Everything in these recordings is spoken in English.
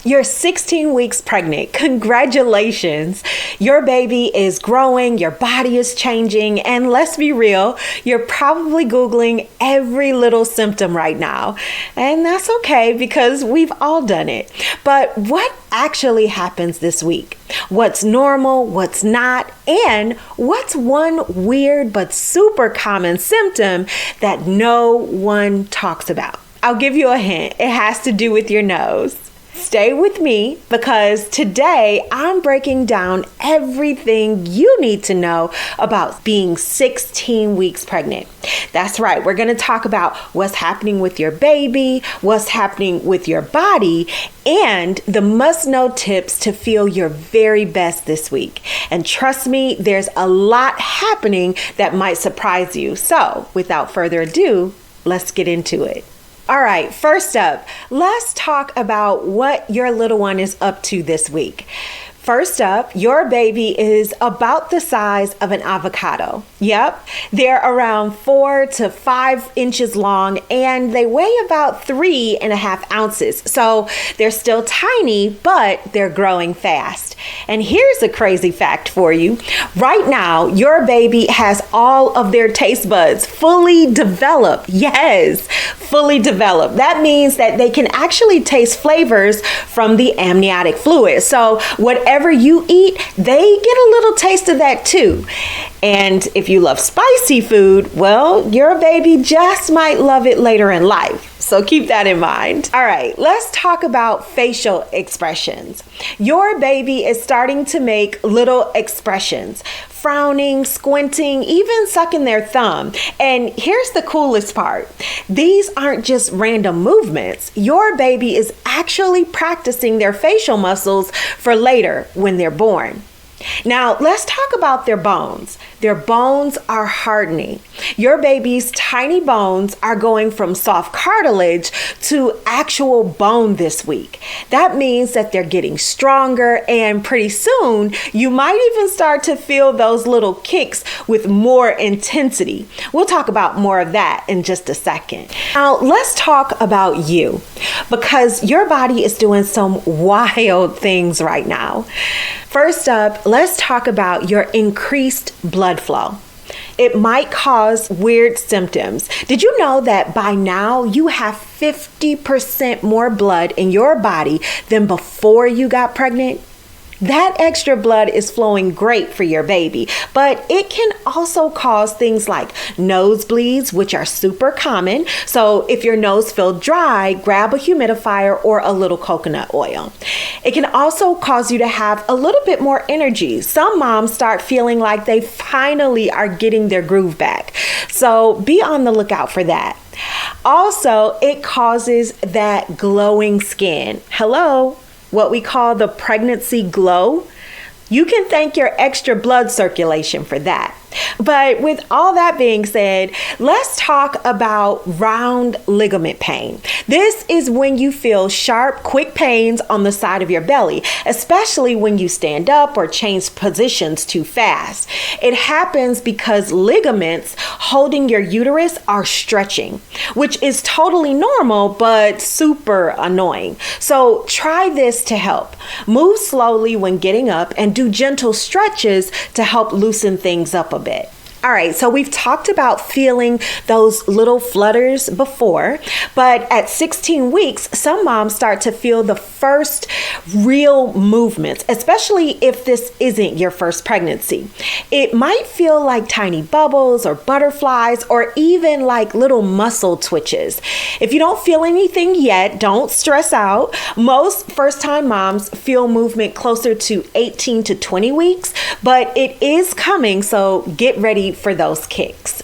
You're 16 weeks pregnant. Congratulations. Your baby is growing, your body is changing, and let's be real, you're probably Googling every little symptom right now. And that's okay because we've all done it. But what actually happens this week? What's normal, what's not, and what's one weird but super common symptom that no one talks about? I'll give you a hint. It has to do with your nose. Stay with me because today I'm breaking down everything you need to know about being 16 weeks pregnant. That's right. We're going to talk about what's happening with your baby, what's happening with your body, and the must-know tips to feel your very best this week. And trust me, there's a lot happening that might surprise you. So without further ado, let's get into it. All right, first up, let's talk about what your little one is up to this week. First up, your baby is about the size of an avocado. Yep, they're around 4 to 5 inches long and they weigh about 3.5 ounces. So they're still tiny, but they're growing fast. And here's a crazy fact for you. Right now, your baby has all of their taste buds fully developed. Yes, fully developed. That means that they can actually taste flavors from the amniotic fluid. So whatever you eat, they get a little taste of that too. And if you love spicy food, well, your baby just might love it later in life. So keep that in mind. All right, let's talk about facial expressions. Your baby is starting to make little expressions, frowning, squinting, even sucking their thumb. And here's the coolest part. These aren't just random movements. Your baby is actually practicing their facial muscles for later when they're born. Now, let's talk about their bones. Their bones are hardening. Your baby's tiny bones are going from soft cartilage to actual bone this week. That means that they're getting stronger, and pretty soon you might even start to feel those little kicks with more intensity. We'll talk about more of that in just a second. Now, let's talk about you because your body is doing some wild things right now. First up, let's talk about your increased blood flow. It might cause weird symptoms. Did you know that by now you have 50% more blood in your body than before you got pregnant? That extra blood is flowing great for your baby, but it can also cause things like nosebleeds, which are super common. So if your nose feels dry, grab a humidifier or a little coconut oil. It can also cause you to have a little bit more energy. Some moms start feeling like they finally are getting their groove back. So be on the lookout for that. Also, it causes that glowing skin. Hello? What we call the pregnancy glow. You can thank your extra blood circulation for that. But with all that being said, let's talk about round ligament pain. This is when you feel sharp, quick pains on the side of your belly, especially when you stand up or change positions too fast. It happens because ligaments holding your uterus are stretching, which is totally normal, but super annoying. So try this to help. Move slowly when getting up and do gentle stretches to help loosen things up a bit. All right, so we've talked about feeling those little flutters before, but at 16 weeks, some moms start to feel the first real movements, especially if this isn't your first pregnancy. It might feel like tiny bubbles or butterflies or even like little muscle twitches. If you don't feel anything yet, don't stress out. Most first-time moms feel movement closer to 18 to 20 weeks, but it is coming, so get ready for those kicks.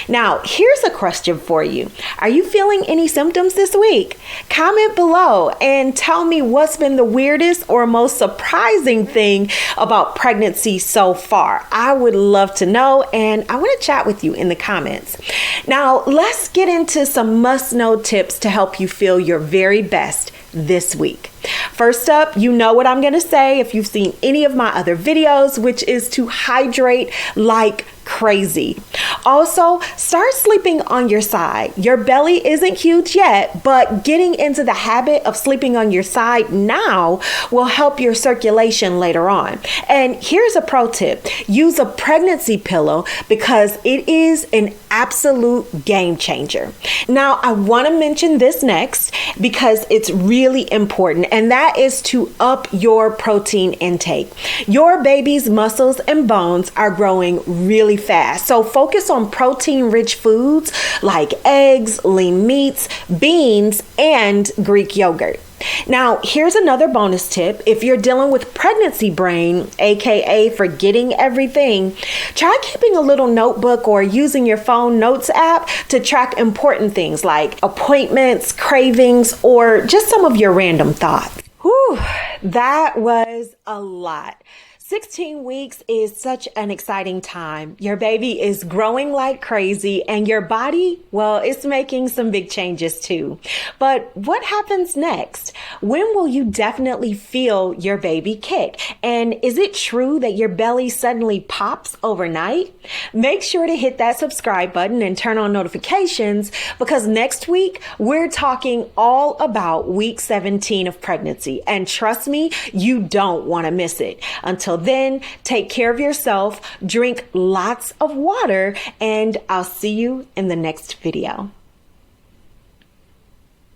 Now, here's a question for you. Are you feeling any symptoms this week? Comment below and tell me what's been the weirdest or most surprising thing about pregnancy so far. I would love to know, and I want to chat with you in the comments. Now, let's get into some must-know tips to help you feel your very best this week. First up, you know what I'm going to say if you've seen any of my other videos, which is to hydrate like crazy. Also, start sleeping on your side. Your belly isn't huge yet, but getting into the habit of sleeping on your side now will help your circulation later on. And here's a pro tip. Use a pregnancy pillow because it is an absolute game changer. Now, I want to mention this next because it's really important, and that is to up your protein intake. Your baby's muscles and bones are growing really fast, so focus on protein-rich foods like eggs, lean meats, beans, and Greek yogurt. Now, here's another bonus tip. If you're dealing with pregnancy brain, aka forgetting everything, try keeping a little notebook or using your phone notes app to track important things like appointments, cravings, or just some of your random thoughts. Whew, that was a lot. 16 weeks is such an exciting time. Your baby is growing like crazy and your body, well, it's making some big changes too. But what happens next? When will you definitely feel your baby kick? And is it true that your belly suddenly pops overnight? Make sure to hit that subscribe button and turn on notifications because next week we're talking all about week 17 of pregnancy. And trust me, you don't want to miss it. Until then, take care of yourself, drink lots of water, and I'll see you in the next video.